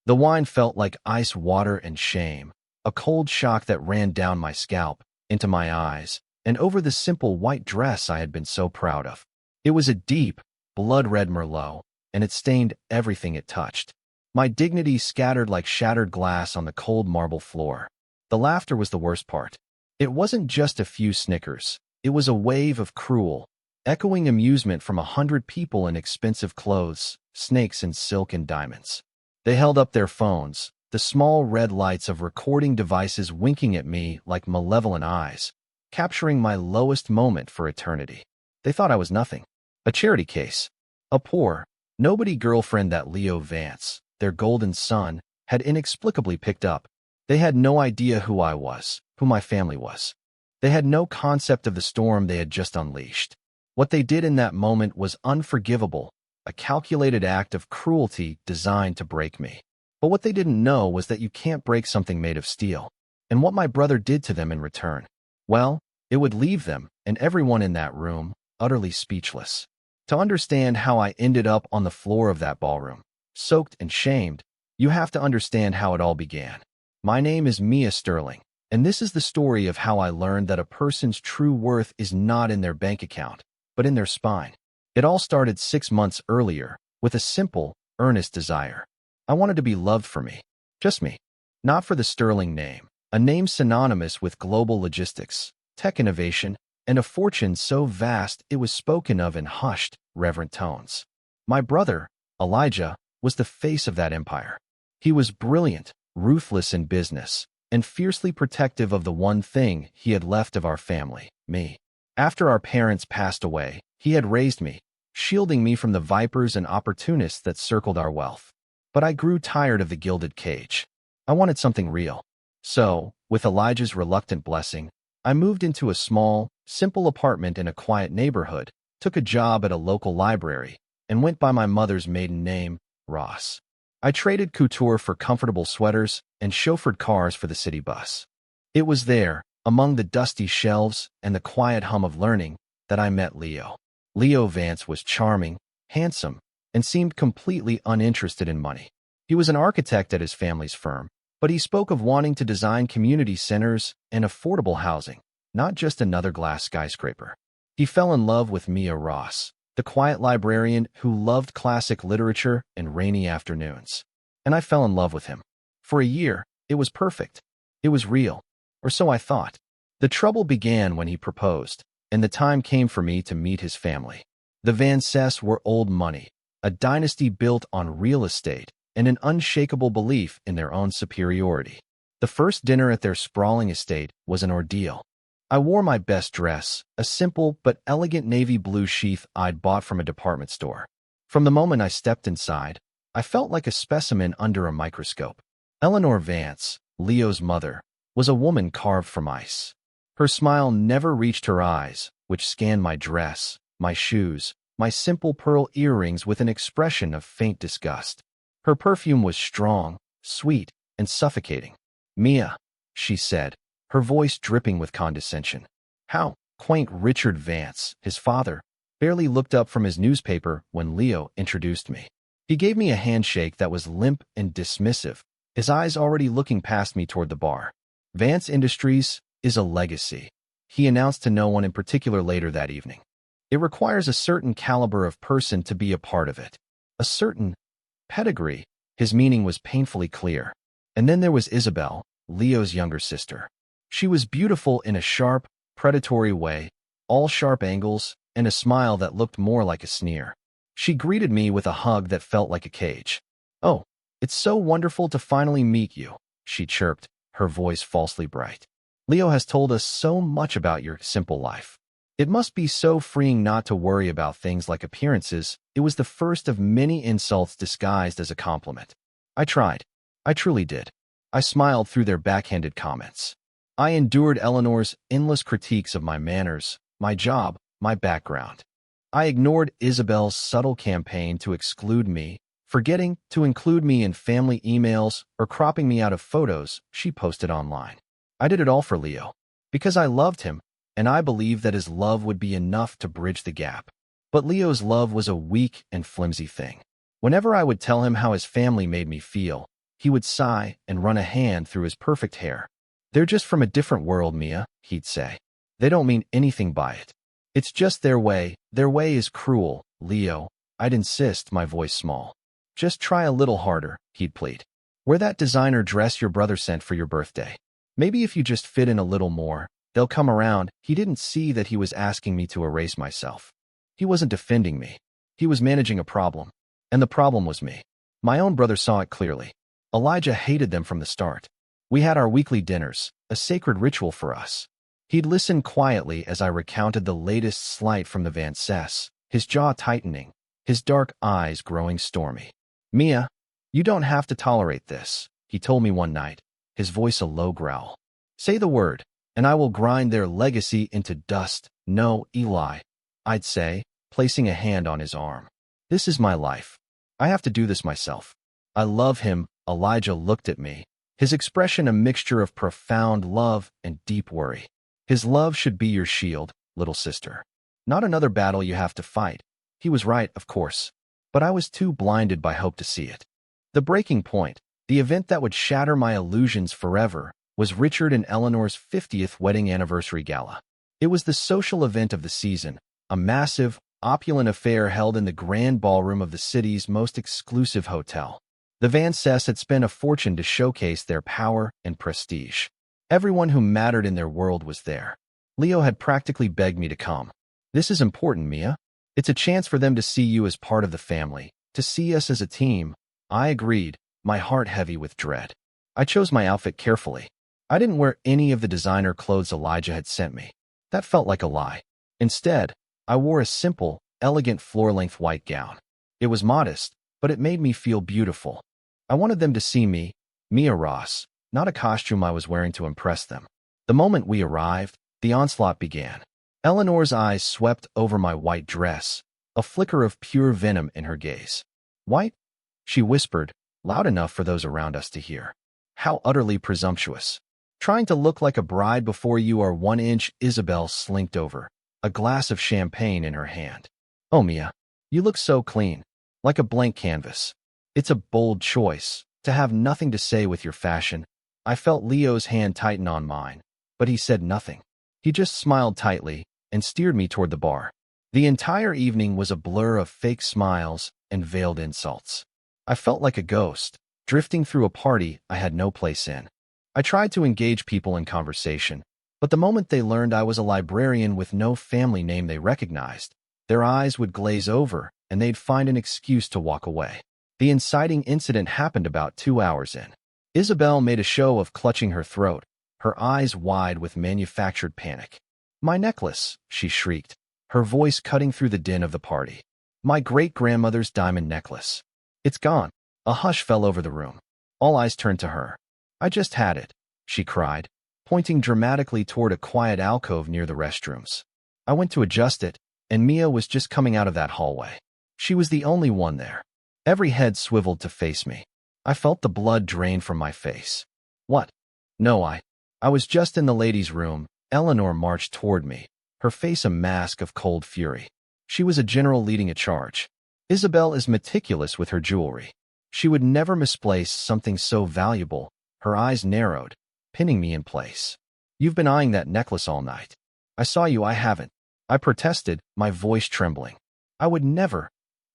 The wine felt like ice water and shame, a cold shock that ran down my scalp, into my eyes, and over the simple white dress I had been so proud of. It was a deep, blood-red Merlot, and it stained everything it touched. My dignity scattered like shattered glass on the cold marble floor. The laughter was the worst part. It wasn't just a few snickers. It was a wave of cruel, echoing amusement from 100 people in expensive clothes, snakes in silk and diamonds. They held up their phones, the small red lights of recording devices winking at me like malevolent eyes, capturing my lowest moment for eternity. They thought I was nothing. A charity case. A poor, nobody girlfriend that Leo Vance, their golden son, had inexplicably picked up. They had no idea who I was, who my family was. They had no concept of the storm they had just unleashed. What they did in that moment was unforgivable, a calculated act of cruelty designed to break me. But what they didn't know was that you can't break something made of steel. And what my brother did to them in return, well, it would leave them, and everyone in that room, utterly speechless. To understand how I ended up on the floor of that ballroom, soaked and shamed, you have to understand how it all began. My name is Mia Sterling, and this is the story of how I learned that a person's true worth is not in their bank account, but in their spine. It all started 6 months earlier, with a simple, earnest desire. I wanted to be loved for me. Just me. Not for the Sterling name, a name synonymous with global logistics, tech innovation, and a fortune so vast it was spoken of in hushed, reverent tones. My brother, Elijah, was the face of that empire. He was brilliant, ruthless in business, and fiercely protective of the one thing he had left of our family, me. After our parents passed away, he had raised me, shielding me from the vipers and opportunists that circled our wealth. But I grew tired of the gilded cage. I wanted something real. So, with Elijah's reluctant blessing, I moved into a small, simple apartment in a quiet neighborhood, took a job at a local library, and went by my mother's maiden name, Ross. I traded couture for comfortable sweaters and chauffeured cars for the city bus. It was there, among the dusty shelves and the quiet hum of learning, that I met Leo. Leo Vance was charming, handsome, and seemed completely uninterested in money. He was an architect at his family's firm, but he spoke of wanting to design community centers and affordable housing, not just another glass skyscraper. He fell in love with Mia Ross, the quiet librarian who loved classic literature and rainy afternoons. And I fell in love with him. For a year, it was perfect. It was real. Or so I thought. The trouble began when he proposed, and the time came for me to meet his family. The Vances were old money, a dynasty built on real estate and an unshakable belief in their own superiority. The first dinner at their sprawling estate was an ordeal. I wore my best dress, a simple but elegant navy blue sheath I'd bought from a department store. From the moment I stepped inside, I felt like a specimen under a microscope. Eleanor Vance, Leo's mother, was a woman carved from ice. Her smile never reached her eyes, which scanned my dress, my shoes, my simple pearl earrings with an expression of faint disgust. Her perfume was strong, sweet, and suffocating. "Mia," she said, her voice dripping with condescension. How quaint. Richard Vance, his father, barely looked up from his newspaper when Leo introduced me. He gave me a handshake that was limp and dismissive, his eyes already looking past me toward the bar. "Vance Industries is a legacy," he announced to no one in particular later that evening. "It requires a certain caliber of person to be a part of it. A certain pedigree." His meaning was painfully clear. And then there was Isabel, Leo's younger sister. She was beautiful in a sharp, predatory way, all sharp angles, and a smile that looked more like a sneer. She greeted me with a hug that felt like a cage. "Oh, it's so wonderful to finally meet you," she chirped, her voice falsely bright. "Leo has told us so much about your simple life. It must be so freeing not to worry about things like appearances." It was the first of many insults disguised as a compliment. I tried. I truly did. I smiled through their backhanded comments. I endured Eleanor's endless critiques of my manners, my job, my background. I ignored Isabel's subtle campaign to exclude me, forgetting to include me in family emails or cropping me out of photos she posted online. I did it all for Leo, because I loved him, and I believed that his love would be enough to bridge the gap. But Leo's love was a weak and flimsy thing. Whenever I would tell him how his family made me feel, He would sigh and run a hand through his perfect hair. They're just from a different world, Mia, he'd say. They don't mean anything by it. It's just their way. Their way is cruel, Leo. I'd insist, my voice small. Just try a little harder, he'd plead. Wear that designer dress your brother sent for your birthday. Maybe if you just fit in a little more, they'll come around. He didn't see that he was asking me to erase myself. He wasn't defending me. He was managing a problem. And the problem was me. My own brother saw it clearly. Elijah hated them from the start. We had our weekly dinners, a sacred ritual for us. He'd listen quietly as I recounted the latest slight from the Van Cess, his jaw tightening, his dark eyes growing stormy. Mia, you don't have to tolerate this, he told me one night, his voice a low growl. Say the word, and I will grind their legacy into dust. No, Eli, I'd say, placing a hand on his arm. This is my life. I have to do this myself. I love him. Elijah looked at me, his expression a mixture of profound love and deep worry. His love should be your shield, little sister. Not another battle you have to fight. He was right, of course, but I was too blinded by hope to see it. The breaking point, the event that would shatter my illusions forever, was Richard and Eleanor's 50th wedding anniversary gala. It was the social event of the season, a massive, opulent affair held in the grand ballroom of the city's most exclusive hotel. The Van Cess had spent a fortune to showcase their power and prestige. Everyone who mattered in their world was there. Leo had practically begged me to come. This is important, Mia. It's a chance for them to see you as part of the family, to see us as a team. I agreed, my heart heavy with dread. I chose my outfit carefully. I didn't wear any of the designer clothes Elijah had sent me. That felt like a lie. Instead, I wore a simple, elegant floor-length white gown. It was modest, but it made me feel beautiful. I wanted them to see me, Mia Ross, not a costume I was wearing to impress them. The moment we arrived, the onslaught began. Eleanor's eyes swept over my white dress, a flicker of pure venom in her gaze. White? She whispered, loud enough for those around us to hear. How utterly presumptuous. Trying to look like a bride before you are 1 inch. Isabel slinked over, a glass of champagne in her hand. Oh, Mia, you look so clean, like a blank canvas. It's a bold choice, to have nothing to say with your fashion. I felt Leo's hand tighten on mine, but he said nothing. He just smiled tightly and steered me toward the bar. The entire evening was a blur of fake smiles and veiled insults. I felt like a ghost, drifting through a party I had no place in. I tried to engage people in conversation, but the moment they learned I was a librarian with no family name they recognized, their eyes would glaze over and they'd find an excuse to walk away. The inciting incident happened about 2 hours in. Isabel made a show of clutching her throat, her eyes wide with manufactured panic. My necklace, she shrieked, her voice cutting through the din of the party. My great-grandmother's diamond necklace. It's gone. A hush fell over the room. All eyes turned to her. I just had it, she cried, pointing dramatically toward a quiet alcove near the restrooms. I went to adjust it, and Mia was just coming out of that hallway. She was the only one there. Every head swiveled to face me. I felt the blood drain from my face. What? No, I was just in the ladies' room. Eleanor marched toward me, her face a mask of cold fury. She was a general leading a charge. Isabel is meticulous with her jewelry. She would never misplace something so valuable. Her eyes narrowed, pinning me in place. You've been eyeing that necklace all night. I saw you. I haven't. I protested, my voice trembling. I would never.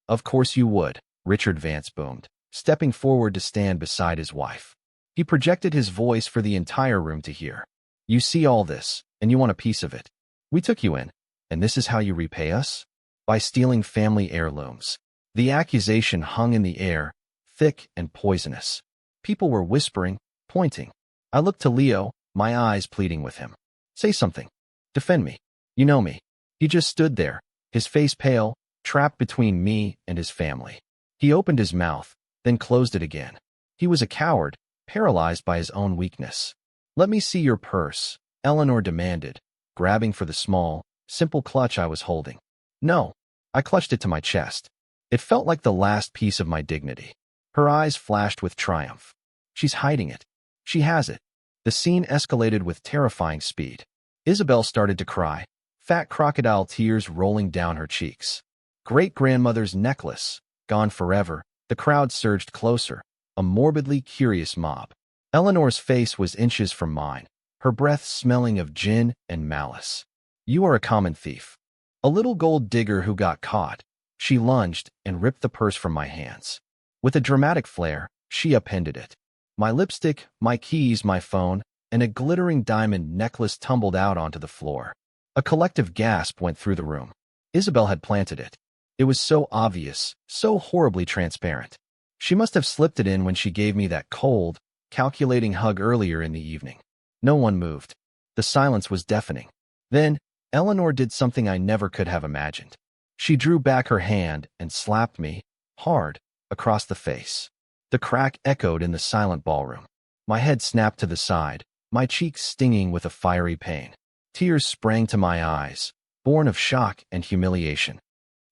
Of course you would, Richard Vance boomed, stepping forward to stand beside his wife. He projected his voice for the entire room to hear. You see all this, and you want a piece of it. We took you in, and this is how you repay us? By stealing family heirlooms. The accusation hung in the air, thick and poisonous. People were whispering, pointing. I looked to Leo, my eyes pleading with him. Say something. Defend me. You know me. He just stood there, his face pale, trapped between me and his family. He opened his mouth, then closed it again. He was a coward, paralyzed by his own weakness. Let me see your purse, Eleanor demanded, grabbing for the small, simple clutch I was holding. No. I clutched it to my chest. It felt like the last piece of my dignity. Her eyes flashed with triumph. She's hiding it. She has it. The scene escalated with terrifying speed. Isabel started to cry, fat crocodile tears rolling down her cheeks. Great-grandmother's necklace, gone forever. The crowd surged closer, a morbidly curious mob. Eleanor's face was inches from mine, her breath smelling of gin and malice. You are a common thief. A little gold digger who got caught. She lunged and ripped the purse from my hands. With a dramatic flair, she upended it. My lipstick, my keys, my phone, and a glittering diamond necklace tumbled out onto the floor. A collective gasp went through the room. Isabel had planted it. It was so obvious, so horribly transparent. She must have slipped it in when she gave me that cold, calculating hug earlier in the evening. No one moved. The silence was deafening. Then, Eleanor did something I never could have imagined. She drew back her hand and slapped me, hard, across the face. The crack echoed in the silent ballroom. My head snapped to the side, my cheeks stinging with a fiery pain. Tears sprang to my eyes, born of shock and humiliation.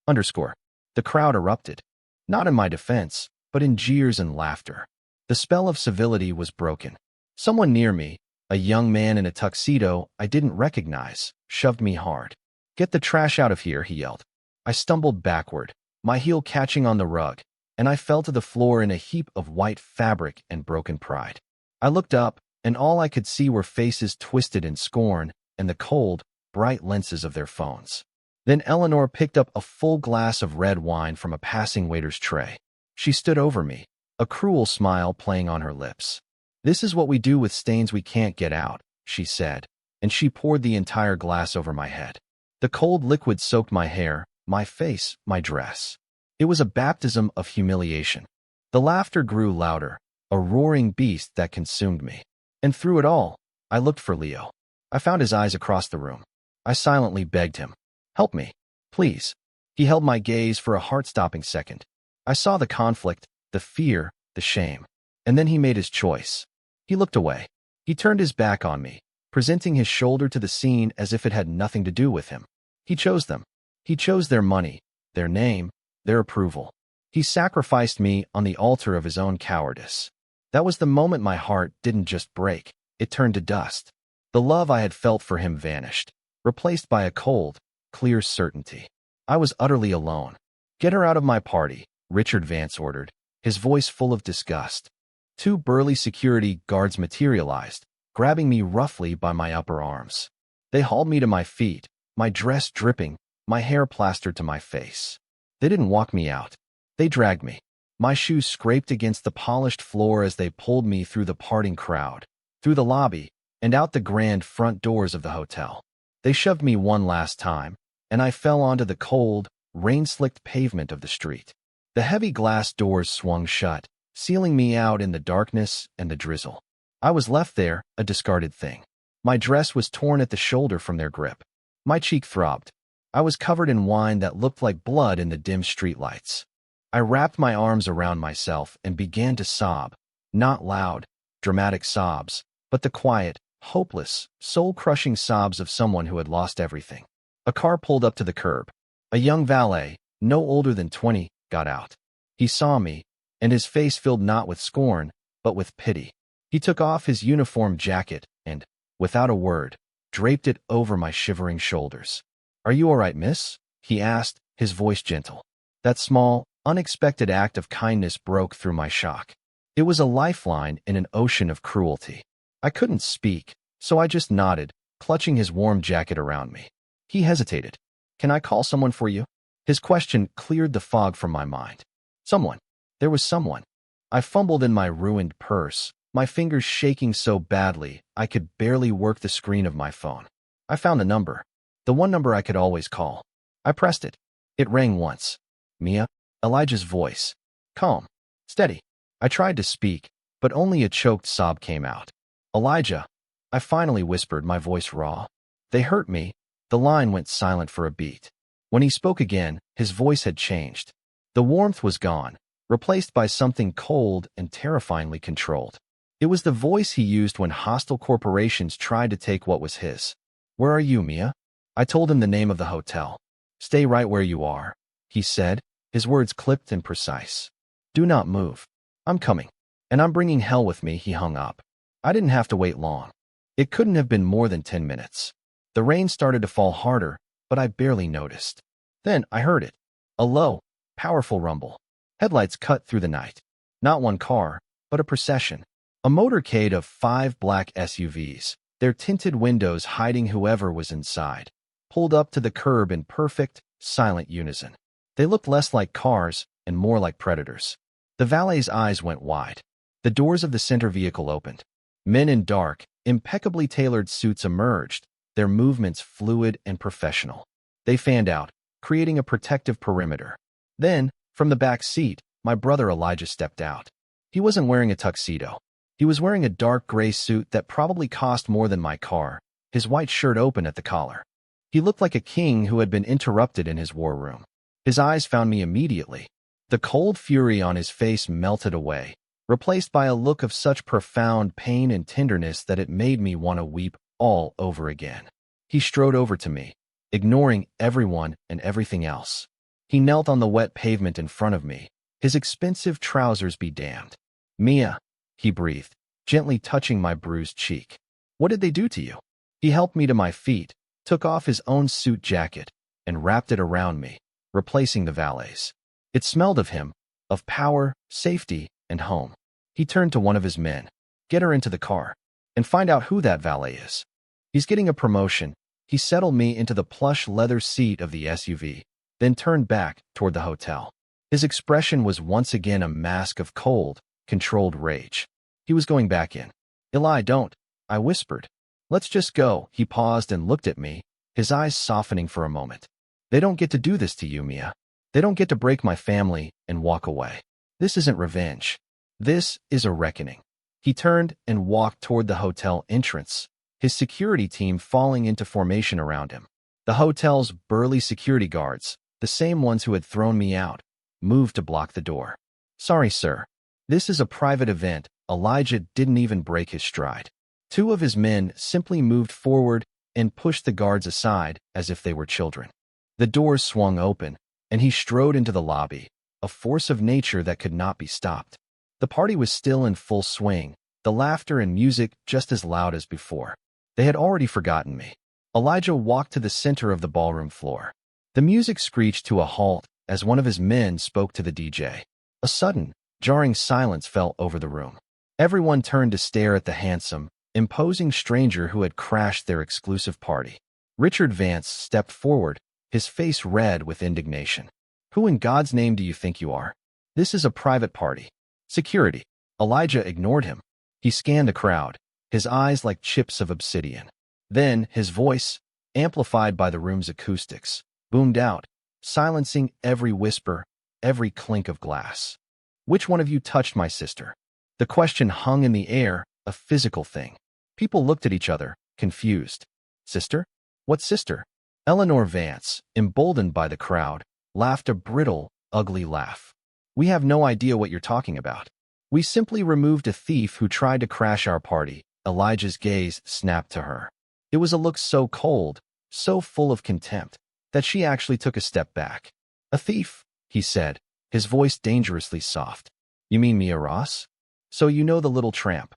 The crowd erupted. Not in my defense, but in jeers and laughter. The spell of civility was broken. Someone near me, a young man in a tuxedo I didn't recognize, shoved me hard. "Get the trash out of here," he yelled. I stumbled backward, my heel catching on the rug, and I fell to the floor in a heap of white fabric and broken pride. I looked up, and all I could see were faces twisted in scorn and the cold, bright lenses of their phones. Then Eleanor picked up a full glass of red wine from a passing waiter's tray. She stood over me, a cruel smile playing on her lips. "This is what we do with stains we can't get out," she said, and she poured the entire glass over my head. The cold liquid soaked my hair, my face, my dress. It was a baptism of humiliation. The laughter grew louder, a roaring beast that consumed me. And through it all, I looked for Leo. I found his eyes across the room. I silently begged him, "Help me, please." He held my gaze for a heart-stopping second. I saw the conflict, the fear, the shame. And then he made his choice. He looked away. He turned his back on me, presenting his shoulder to the scene as if it had nothing to do with him. He chose them. He chose their money, their name, their approval. He sacrificed me on the altar of his own cowardice. That was the moment my heart didn't just break, it turned to dust. The love I had felt for him vanished, replaced by a cold, clear certainty. I was utterly alone. "Get her out of my party," Richard Vance ordered, his voice full of disgust. 2 burly security guards materialized, grabbing me roughly by my upper arms. They hauled me to my feet, my dress dripping, my hair plastered to my face. They didn't walk me out. They dragged me. My shoes scraped against the polished floor as they pulled me through the parting crowd, through the lobby, and out the grand front doors of the hotel. They shoved me one last time, and I fell onto the cold, rain-slicked pavement of the street. The heavy glass doors swung shut, sealing me out in the darkness and the drizzle. I was left there, a discarded thing. My dress was torn at the shoulder from their grip. My cheek throbbed. I was covered in wine that looked like blood in the dim streetlights. I wrapped my arms around myself and began to sob, not loud, dramatic sobs, but the quiet, hopeless, soul-crushing sobs of someone who had lost everything. A car pulled up to the curb. A young valet, no older than 20, got out. He saw me, and his face filled not with scorn, but with pity. He took off his uniform jacket and, without a word, draped it over my shivering shoulders. "Are you all right, miss?" he asked, his voice gentle. That small, unexpected act of kindness broke through my shock. It was a lifeline in an ocean of cruelty. I couldn't speak, so I just nodded, clutching his warm jacket around me. He hesitated. "Can I call someone for you?" His question cleared the fog from my mind. Someone. There was someone. I fumbled in my ruined purse, my fingers shaking so badly I could barely work the screen of my phone. I found the number. The one number I could always call. I pressed it. It rang once. "Mia?" Elijah's voice. Calm. Steady. I tried to speak, but only a choked sob came out. "Elijah," I finally whispered, my voice raw. "They hurt me." The line went silent for a beat. When he spoke again, his voice had changed. The warmth was gone, replaced by something cold and terrifyingly controlled. It was the voice he used when hostile corporations tried to take what was his. "Where are you, Mia?" I told him the name of the hotel. "Stay right where you are," he said, his words clipped and precise. "Do not move. I'm coming. And I'm bringing hell with me." He hung up. I didn't have to wait long. It couldn't have been more than 10 minutes. The rain started to fall harder, but I barely noticed. Then I heard it. A low, powerful rumble. Headlights cut through the night. Not one car, but a procession. A motorcade of 5 black SUVs, their tinted windows hiding whoever was inside, pulled up to the curb in perfect, silent unison. They looked less like cars and more like predators. The valet's eyes went wide. The doors of the center vehicle opened. Men in dark, impeccably tailored suits emerged, their movements fluid and professional. They fanned out, creating a protective perimeter. Then, from the back seat, my brother Elijah stepped out. He wasn't wearing a tuxedo. He was wearing a dark gray suit that probably cost more than my car, his white shirt open at the collar. He looked like a king who had been interrupted in his war room. His eyes found me immediately. The cold fury on his face melted away, replaced by a look of such profound pain and tenderness that it made me want to weep all over again. He strode over to me, ignoring everyone and everything else. He knelt on the wet pavement in front of me, his expensive trousers be damned. "Mia," he breathed, gently touching my bruised cheek. "What did they do to you?" He helped me to my feet, took off his own suit jacket, and wrapped it around me, replacing the valet's. It smelled of him, of power, safety, and home. He turned to one of his men. "Get her into the car, and find out who that valet is. He's getting a promotion." He settled me into the plush leather seat of the SUV, then turned back toward the hotel. His expression was once again a mask of cold, controlled rage. He was going back in. "Eli, don't," I whispered. "Let's just go." He paused and looked at me, his eyes softening for a moment. "They don't get to do this to you, Mia. They don't get to break my family and walk away. This isn't revenge. This is a reckoning." He turned and walked toward the hotel entrance, his security team falling into formation around him. The hotel's burly security guards, the same ones who had thrown me out, moved to block the door. "Sorry, sir. This is a private event." Elijah didn't even break his stride. Two of his men simply moved forward and pushed the guards aside as if they were children. The doors swung open, and he strode into the lobby, a force of nature that could not be stopped. The party was still in full swing, the laughter and music just as loud as before. They had already forgotten me. Elijah walked to the center of the ballroom floor. The music screeched to a halt as one of his men spoke to the DJ. A sudden, jarring silence fell over the room. Everyone turned to stare at the handsome, imposing stranger who had crashed their exclusive party. Richard Vance stepped forward, his face red with indignation. "Who in God's name do you think you are? This is a private party." "Security." Elijah ignored him. He scanned the crowd, his eyes like chips of obsidian. Then his voice, amplified by the room's acoustics, boomed out, silencing every whisper, every clink of glass. "Which one of you touched my sister?" The question hung in the air, a physical thing. People looked at each other, confused. "Sister? What sister?" Eleanor Vance, emboldened by the crowd, laughed a brittle, ugly laugh. "We have no idea what you're talking about. We simply removed a thief who tried to crash our party." Elijah's gaze snapped to her. It was a look so cold, so full of contempt, that she actually took a step back. "A thief," he said, his voice dangerously soft. "You mean Mia Ross? So you know the little tramp?"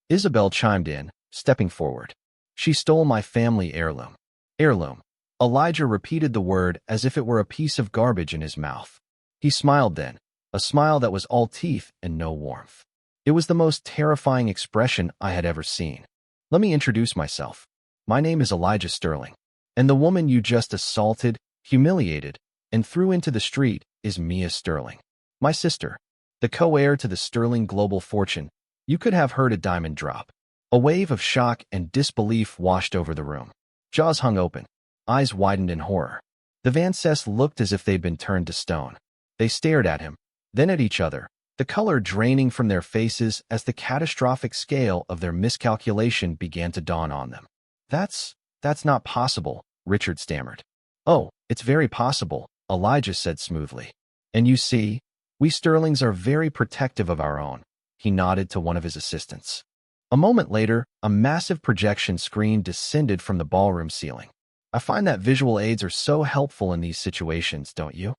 Isabel chimed in, stepping forward. "She stole my family heirloom." "Heirloom." Elijah repeated the word as if it were a piece of garbage in his mouth. He smiled then, a smile that was all teeth and no warmth. It was the most terrifying expression I had ever seen. "Let me introduce myself. My name is Elijah Sterling, and the woman you just assaulted, humiliated, and threw into the street is Mia Sterling, my sister, the co-heir to the Sterling global fortune." You could have heard a diamond drop. A wave of shock and disbelief washed over the room. Jaws hung open. Eyes widened in horror. The Vances looked as if they'd been turned to stone. They stared at him, then at each other, the color draining from their faces as the catastrophic scale of their miscalculation began to dawn on them. That's not possible," Richard stammered. "Oh, it's very possible," Elijah said smoothly. "And you see, we Sterlings are very protective of our own." He nodded to one of his assistants. A moment later, a massive projection screen descended from the ballroom ceiling. I find that visual aids are so helpful in these situations, don't you?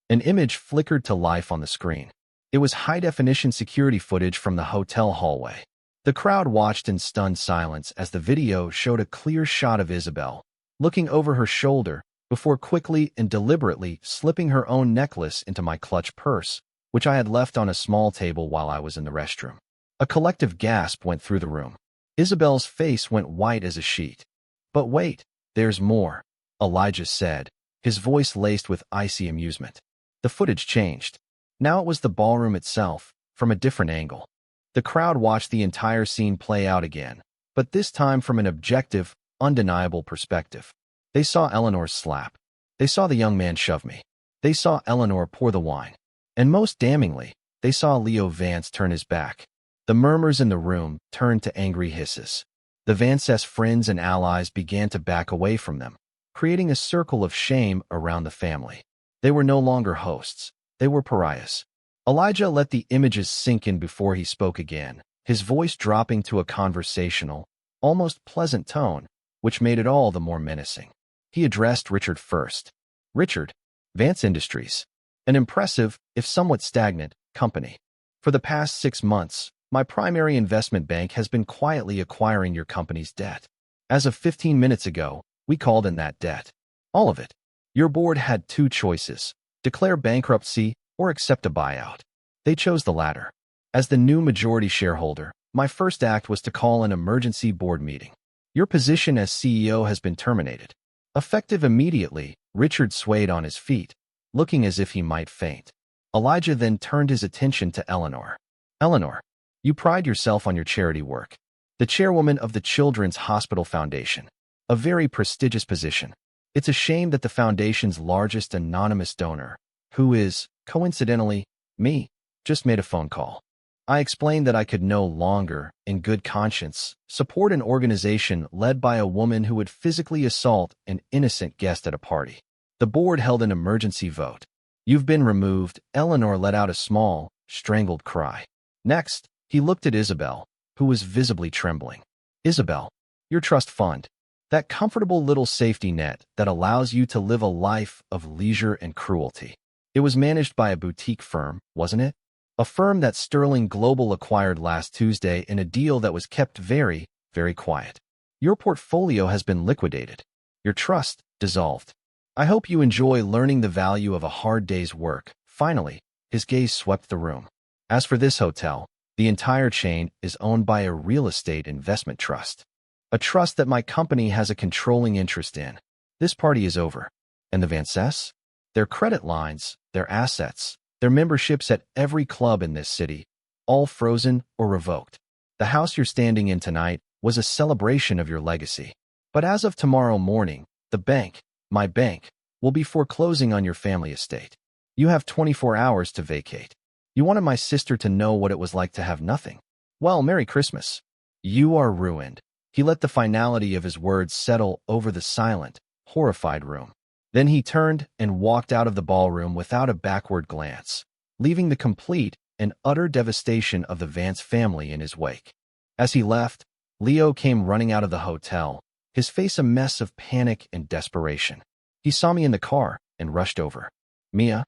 An image flickered to life on the screen. It was high-definition security footage from the hotel hallway. The crowd watched in stunned silence as the video showed a clear shot of Isabel, looking over her shoulder, before quickly and deliberately slipping her own necklace into my clutch purse, which I had left on a small table while I was in the restroom. A collective gasp went through the room. Isabel's face went white as a sheet. But wait, there's more, Elijah said, his voice laced with icy amusement. The footage changed. Now it was the ballroom itself, from a different angle. The crowd watched the entire scene play out again, but this time from an objective, undeniable perspective. They saw Eleanor's slap. They saw the young man shove me. They saw Eleanor pour the wine. And most damningly, they saw Leo Vance turn his back. The murmurs in the room turned to angry hisses. The Vance's friends and allies began to back away from them, creating a circle of shame around the family. They were no longer hosts. They were pariahs. Elijah let the images sink in before he spoke again, his voice dropping to a conversational, almost pleasant tone, which made it all the more menacing. He addressed Richard first. Richard, Vance Industries. An impressive, if somewhat stagnant, company. For the past 6 months, my primary investment bank has been quietly acquiring your company's debt. As of 15 minutes ago, we called in that debt. All of it. Your board had 2 choices: declare bankruptcy or accept a buyout. They chose the latter. As the new majority shareholder, my first act was to call an emergency board meeting. Your position as CEO has been terminated. Effective immediately, Richard swayed on his feet, looking as if he might faint. Elijah then turned his attention to Eleanor. Eleanor, you pride yourself on your charity work. The chairwoman of the Children's Hospital Foundation. A very prestigious position. It's a shame that the foundation's largest anonymous donor, who is, coincidentally, me, just made a phone call. I explained that I could no longer, in good conscience, support an organization led by a woman who would physically assault an innocent guest at a party. The board held an emergency vote. You've been removed. Eleanor let out a small, strangled cry. Next, he looked at Isabel, who was visibly trembling. Isabel, your trust fund. That comfortable little safety net that allows you to live a life of leisure and cruelty. It was managed by a boutique firm, wasn't it? A firm that Sterling Global acquired last Tuesday in a deal that was kept very, very quiet. Your portfolio has been liquidated. Your trust dissolved. I hope you enjoy learning the value of a hard day's work. Finally, his gaze swept the room. As for this hotel, the entire chain is owned by a real estate investment trust. A trust that my company has a controlling interest in. This party is over. And the Vances? Their credit lines, their assets, their memberships at every club in this city, all frozen or revoked. The house you're standing in tonight was a celebration of your legacy. But as of tomorrow morning, the bank, my bank, will be foreclosing on your family estate. You have 24 hours to vacate. You wanted my sister to know what it was like to have nothing. Well, Merry Christmas. You are ruined. He let the finality of his words settle over the silent, horrified room. Then he turned and walked out of the ballroom without a backward glance, leaving the complete and utter devastation of the Vance family in his wake. As he left, Leo came running out of the hotel, his face a mess of panic and desperation. He saw me in the car and rushed over. Mia,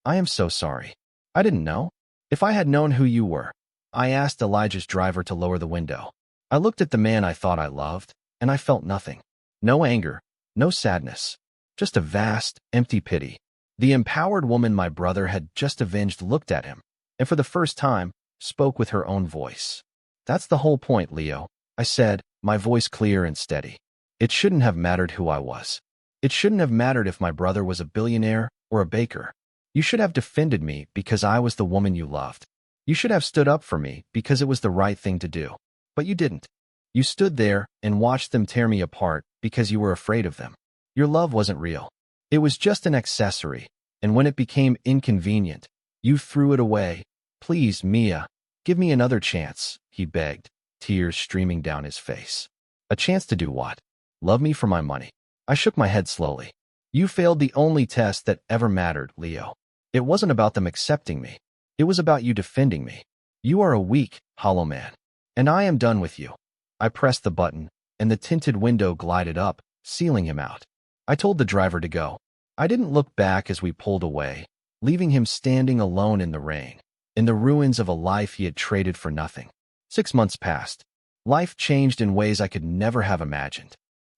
I am so sorry. I didn't know. If I had known who you were. I asked Elijah's driver to lower the window. I looked at the man I thought I loved, and I felt nothing. No anger, no sadness. Just a vast, empty pity. The empowered woman my brother had just avenged looked at him, and for the first time, spoke with her own voice. That's the whole point, Leo, I said, my voice clear and steady. It shouldn't have mattered who I was. It shouldn't have mattered if my brother was a billionaire or a baker. You should have defended me because I was the woman you loved. You should have stood up for me because it was the right thing to do. But you didn't. You stood there and watched them tear me apart because you were afraid of them. Your love wasn't real. It was just an accessory, and when it became inconvenient, you threw it away. Please, Mia, give me another chance, he begged, tears streaming down his face. A chance to do what? Love me for my money. I shook my head slowly. You failed the only test that ever mattered, Leo. It wasn't about them accepting me. It was about you defending me. You are a weak, hollow man. And I am done with you. I pressed the button, and the tinted window glided up, sealing him out. I told the driver to go. I didn't look back as we pulled away, leaving him standing alone in the rain, in the ruins of a life he had traded for nothing. 6 months passed. Life changed in ways I could never have imagined.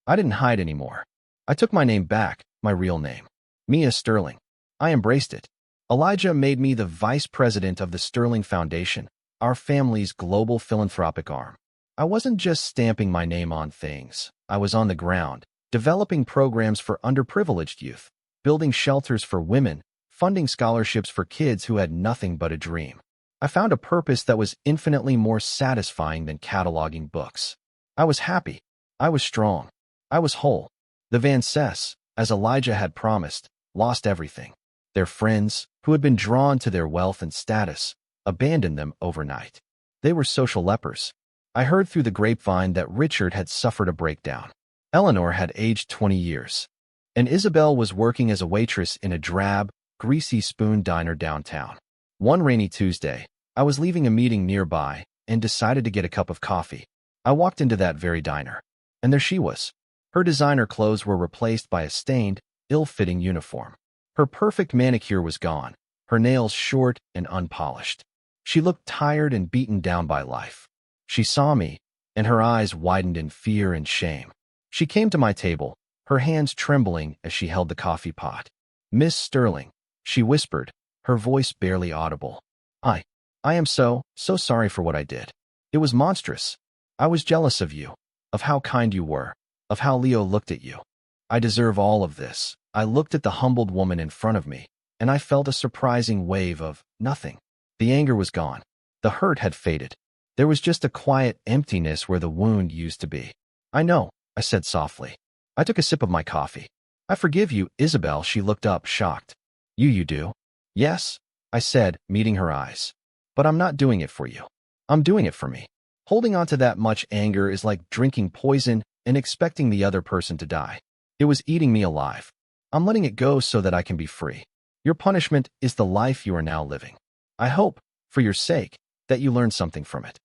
I didn't hide anymore. I took my name back, my real name. Mia Sterling. I embraced it. Elijah made me the vice president of the Sterling Foundation, our family's global philanthropic arm. I wasn't just stamping my name on things. I was on the ground, developing programs for underprivileged youth, building shelters for women, funding scholarships for kids who had nothing but a dream. I found a purpose that was infinitely more satisfying than cataloging books. I was happy. I was strong. I was whole. The Van Cess, as Elijah had promised, lost everything. Their friends, who had been drawn to their wealth and status, abandoned them overnight. They were social lepers. I heard through the grapevine that Richard had suffered a breakdown. Eleanor had aged 20 years, and Isabel was working as a waitress in a drab, greasy spoon diner downtown. One rainy Tuesday, I was leaving a meeting nearby and decided to get a cup of coffee. I walked into that very diner, and there she was. Her designer clothes were replaced by a stained, ill-fitting uniform. Her perfect manicure was gone, her nails short and unpolished. She looked tired and beaten down by life. She saw me, and her eyes widened in fear and shame. She came to my table, her hands trembling as she held the coffee pot. "Miss Sterling," she whispered, her voice barely audible. I am so sorry for what I did. It was monstrous. I was jealous of you, of how kind you were, of how Leo looked at you. I deserve all of this." I looked at the humbled woman in front of me, and I felt a surprising wave of nothing. The anger was gone. The hurt had faded. There was just a quiet emptiness where the wound used to be. "I know," I said softly. I took a sip of my coffee. "I forgive you, Isabel." She looked up, shocked. You do?" "Yes," I said, meeting her eyes. "But I'm not doing it for you. I'm doing it for me. Holding on to that much anger is like drinking poison and expecting the other person to die. It was eating me alive. I'm letting it go so that I can be free. Your punishment is the life you are now living. I hope, for your sake, that you learn something from it.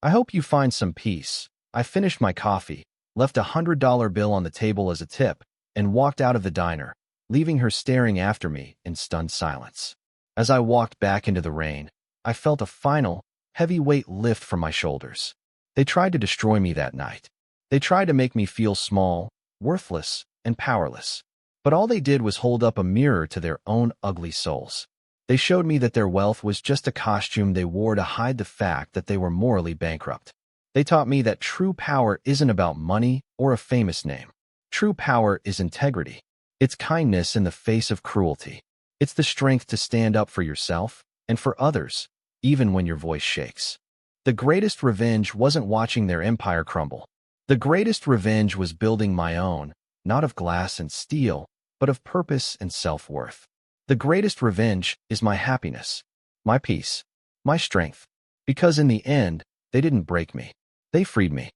I hope you find some peace." I finished my coffee, left $100 bill on the table as a tip, and walked out of the diner, leaving her staring after me in stunned silence. As I walked back into the rain, I felt a final, heavy weight lift from my shoulders. They tried to destroy me that night. They tried to make me feel small, worthless, and powerless. But all they did was hold up a mirror to their own ugly souls. They showed me that their wealth was just a costume they wore to hide the fact that they were morally bankrupt. They taught me that true power isn't about money or a famous name. True power is integrity. It's kindness in the face of cruelty. It's the strength to stand up for yourself and for others, even when your voice shakes. The greatest revenge wasn't watching their empire crumble. The greatest revenge was building my own, not of glass and steel, but of purpose and self-worth. The greatest revenge is my happiness, my peace, my strength. Because in the end, they didn't break me. They freed me.